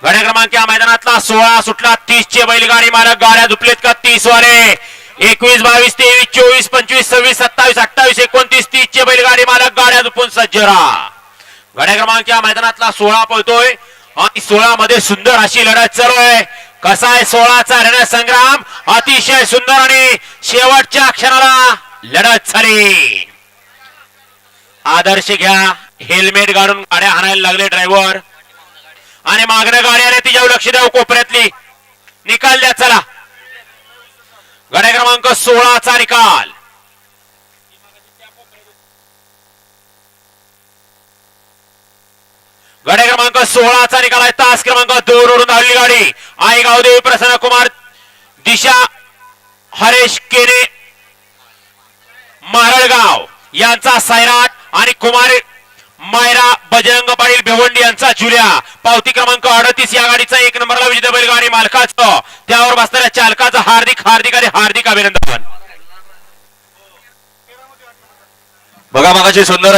गाड्या क्रमांक या मैदानातला 16 सुटला 30 चे बैलगाडी मालक गाड्या झुपलेत का 30 वाले 21 22 23 24 25 26 27 28 29 30 चे बैलगाडी मालक गाड्या झुपून सज्ज राहा। गाड्या क्रमांक या मैदानातला 16 पळतोय आणि 16 मध्ये सुंदर अशी लढत चालू आहे। कसा आहे 16 चा रणसंग्राम अतिशय सुंदर आणि शेवटच्या क्षणाला लढत झाली। आदर्श घ्या हेल्मेट घालून गाड्या हाणायला लागले ड्रायव्हर आणि मागणं गाडी आली तिच्यावर लक्ष द्या कोपऱ्यातली निकाल द्या चला। गाड्या क्रमांक 16 चा निकाल गाड्या क्रमांक 16 चा निकाल आहे। तास क्रमांक 2 वरून हल्ली गाडी आई गावदेवी प्रसन्न कुमार दिशा हरेश केने मारळगाव यांचा सैराट आणि कुमार मायरा बजरंग पाटील भिवंडी यांचा जुल्या पावती क्रमांक 38 या गाडीचा 1 नंबरला विजेता बैलगाडी मालकाचं त्यावर बसणाऱ्या चालकाचं हार्दिक हार्दिक आणि हार्दिक अभिनंदन। बघा मागाची सुंदर